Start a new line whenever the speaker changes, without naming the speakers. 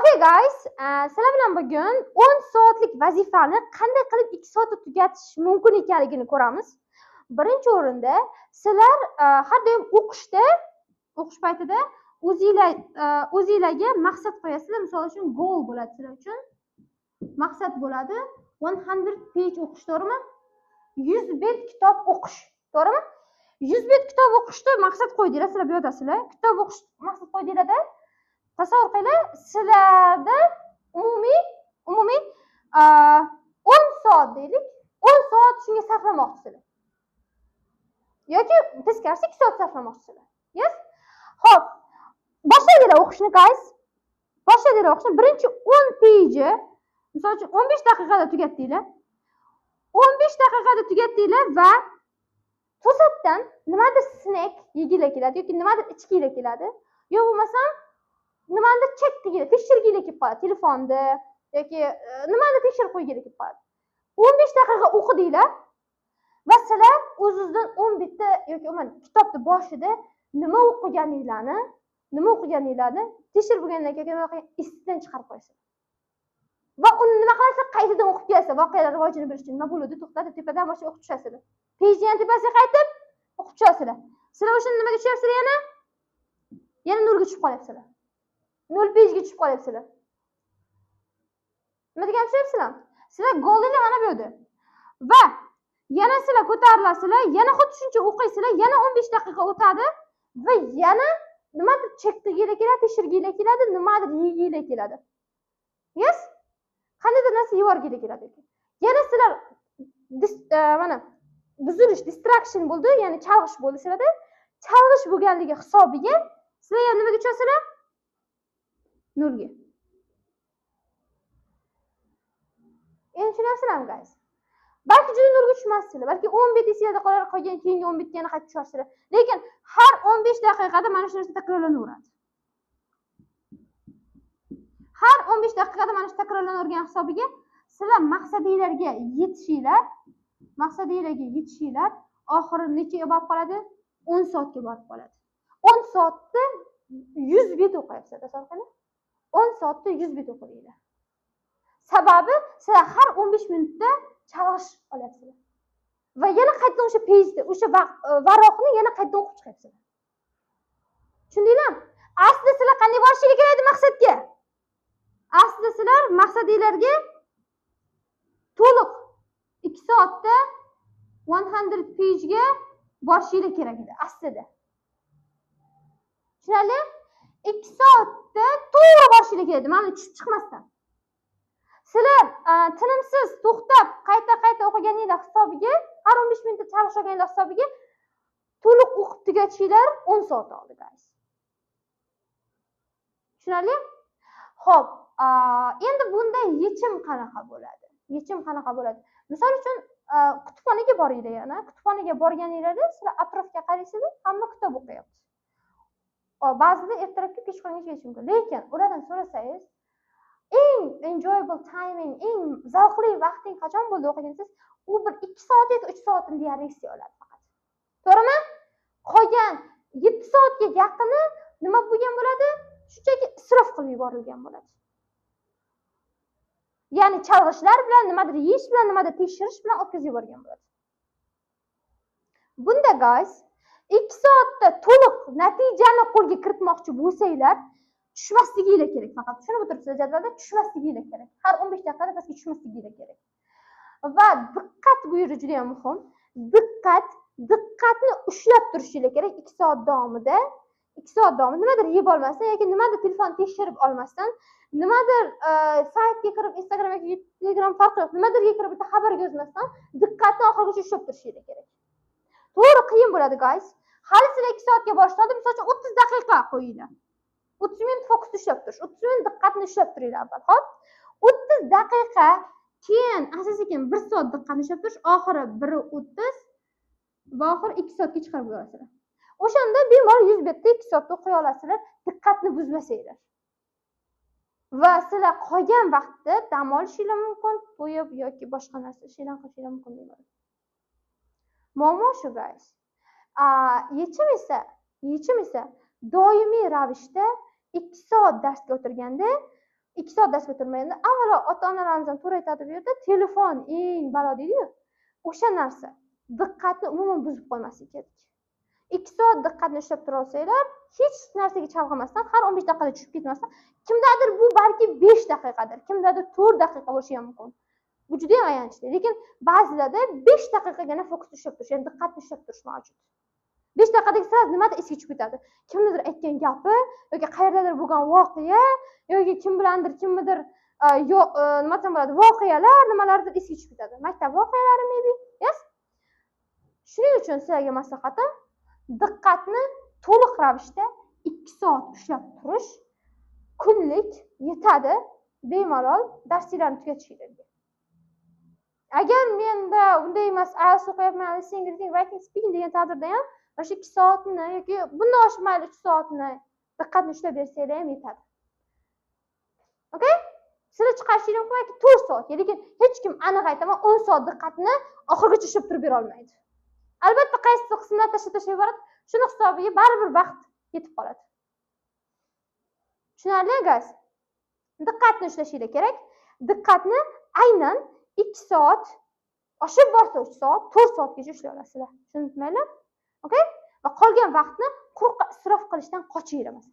Okay guys, sizlar bilan bugun 10 soatlik vazifani qanday qilib 2 soatda tugatish mumkin ekanligini ko'ramiz. Birinchi o'rinda sizlar har doim o'qish paytida o'zingizlarga maqsad qo'yasizlar. Misol uchun goal bo'ladi sizlar uchun. Maqsad bo'ladi 100 page o'qish, to'g'rimi? 100 bet kitob o'qish, to'g'rimi? 100 bet kitob o'qishni maqsad qo'ydinglar, sizlar bu yerdasizlar. Kitob o'qish maqsad qo'ydinglar-da. Tasavvur qilinglar, sizlarda umumiy 10 soat deylik, 10 soat shunga sarflamoqchisizlar. Yoki teskarisi 2 soat sarflamoqchisizlar. Yes? Xo'p, boshlaydilar o'qishni guys. Boshlaydilar o'qishni. Birinchi 10 page, misol uchun 15 daqiqada tugatdinglar. 15 daqiqada tugatdinglar va to'satdan nimadir snack yeginglar keladi yoki nimadir ichginglar keladi. Yo bo'lmasam nimadir chekdiginglar, tekshirginglar kelib qoladi, telefonda yoki nimadir tekshirib qo'yginglar kelib qoladi. 15 daqiqa o'qidinglar va sizlar o'zingizdan 10 bitta yoki umuman kitobni boshida nima o'qiganinglarni tekshirib bo'lgandan keyin esdan chiqarib qo'yasiz. Va uni nima qilasizlar? Qaytadan o'qib kelasiz. Voqealar rivojini bilish uchun nima bo'ladi? To'xtatib tepadan boshlab o'qib tushasizlar. Pejning tepasiga qaytib o'qib tushasizlar. Sizlar o'shani nimaga tushyapsizlar yana? Yana nolga tushib qolyapsizlar. 0 pejga tushib qolyapsizlar. Nima degan tushunyapsizlar? Sizlar golinglar mana bu yerda. Va yana sizlar ko'tarilasizlar, yana xuddi shuncha o'qiysizlar, yana 15 daqiqa o'tadi va yana nimadir chekdiginglar keladi, tekshirginglar keladi, nimadir yeginglar keladi. Yes? Qandaydir narsa yevorginglar keladi. Yana sizlar mana buzilish, distraction bo'ldi, ya'ni chalg'ish bo'ldi sizlarda. Chalg'ish bo'lganligi hisobiga sizlar yana nimaga tushasizlar? 0 ga. Endi tushunyapsizlarmi guys? Balki juda 0 ga tushmassizlar, balki 10 bet esingizda qolar, qolgan keyingi 10 betga yana qaytib tusharsizlar. Lekin har 15 daqiqada mana shu narsa takrorlanaveradi. Har 15 daqiqada mana shu takrorlanavergan hisobiga sizlar maqsadingizga yetishinglar oxiri nechaga borib qoladi? 10 soatga borib qoladi. 10 soatda 100 bet o'qiyapsizlar, tasavvur qiling. 10 soatda 100 bet o'qiydilar. Sababi sizlar har 15 minutda chalg'ish olyapsizlar. Va yana qaytadan o'sha pejda, o'sha varoqni yana qaytadan o'qib chiqyapsizlar. Tushundinglarmi? Aslida sizlar qanday borishingiz kerak edi maqsadga? Aslida sizlar maqsadingizga to'liq 2 soatda 100 pejga borishingiz kerak edi aslida. Tushunarli? 2 soatda to'g'ri borishingiz kerak edi, mana tushib chiqmasdan. Sizlar tinimsiz to'xtab qayta o'qiganingizlar hisobiga, har 15 minutda chalg'ish olganingizlar hisobiga to'liq o'qib tugatishinglar 10 soat oldi guys. Tushunarli? Xo'p, endi bunda yechim qanaqa bo'ladi? Misol uchun kutubxonaga boringlar yana. Kutubxonaga borganingizda sizlar atrofga qaraysizlar, hamma kitob o'qiyapti. Ba'zida ertalabki peshxonaga ketish mumkin. Lekin ulardan so'rasangiz, eng enjoyable timing, eng zavqli vaqting qachon bo'ldi o'qigansiz? U bir 2 soat yoki 3 soatni deyarli oladi faqat. To'g'rimi? Qolgan 7 soatga yaqini nima bo'lgan bo'ladi? Shunchaki isrof qilib yuborilgan bo'ladi. Ya'ni chalg'ishlar bilan, nimadir yeyish bilan, nimadir tekshirish bilan o'tkazib yuborgan bo'ladi. Bunda guys, 2 soatda to'liq natijani qo'lga kiritmoqchi bo'lsanglar, tushmasliginglar kerak faqat. Tushunib o'tiribsizlar, jadvalda tushmasliginglar kerak. Har 15 daqiqada pastga tushmasliginglar kerak. Va diqqat bu yerda juda ham muhim. Diqqatni ushlab turishingiz kerak 2 soat davomida. 2 soat davomida nimadir yeb olmasdan yoki nimadir telefon tekshirib olmasdan, nimadir saytga kirib, Instagram yoki Telegram farqi yo'q, nimadirga kirib bitta xabar yozmasdan diqqatni oxirigacha ushlab turishingiz kerak. To'g'ri, qiyin bo'ladi guys. Hali sizlar 2 soatga boshladi, masalan 30 daqiqa qo'yinglar. 30 minut fokus ushlab turish, 30 minut diqqatni ushlab turinglar avval. Xo'p? 30 daqiqa, keyin asta-sekin 1 soat diqqatni ushlab turish, oxiri 1:30 va oxiri 2 soatga chiqarib qo'yasizlar. O'shanda bemalol 100 betda 2 soatda o'qiy olasizlar, diqqatni buzmasanglar. Va sizlar qolgan vaqtda dam olishingiz mumkin, to'yib yoki boshqa narsa ishinglar qilishingiz mumkin deyman. Muammo shu guys. Yechim esa doimiy ravishda 2 soat darsga o'tirganda 2 soat darsga turmaydi. Avvalo ota-onalarimiz to'g'ri aytadi bu yerda, telefon eng balo deydi-yu. O'sha narsa diqqatni umuman buzib qo'ymaslik kerak. 2 soat diqqatni ushlab tura olsanglar, hech narsaga chalg'imasdan, har 15 daqiqada tushib ketmasdan, kimdadir bu balki 5 daqiqadir, kimdadir 4 daqiqa bo'lishi ham mumkin. Bu juda ham ayanchli, lekin ba'zilarda 5 daqiqagina fokus ushlab turish, ya'ni diqqatni ushlab turish mavjud. 5 daqiqadagi sira nimadir esga tushib ketadi. Kimnidir aytgan gapi yoki qayerdadir bo'lgan voqea yoki kim bilandir kimnidir nima desam bo'ladi, voqealar nimalardir esga tushib ketadi. Maktab voqealari maybe. Yes? Shuning uchun sizlarga maslahatim, diqqatni to'liq ravishda 2 soat ushlab turish kunlik yetadi, bemalol darslarni tugatishinglarga. Agar menda unday emas, IELTS o'qiyapman, listening, reading, writing, speaking degan taqdirda ham o'sha 2 soatni yoki bundan oshmaydi 3 soatni diqqatni ushlab bersanglar ham yetadi. Okay? Sizlar chiqarishingiz mumkin yoki 4 soat, lekin hech kim aniq aytaman 10 soat diqqatni oxirigacha ushlab turib bera olmaydi. Albatta qaysi qismdan tashlab yuboradi, shuni hisobiga baribir vaqt yetib qoladi. Tushunarli, guys? Diqqatni ushlashinglar kerak. Diqqatni aynan 2 soat, oshib borsa 3 soat, 4 soatgacha ushlay olasizlar. Shuni unutmanglar. Okay? Va qolgan vaqtni quruqqa isrof qilishdan qochinglar.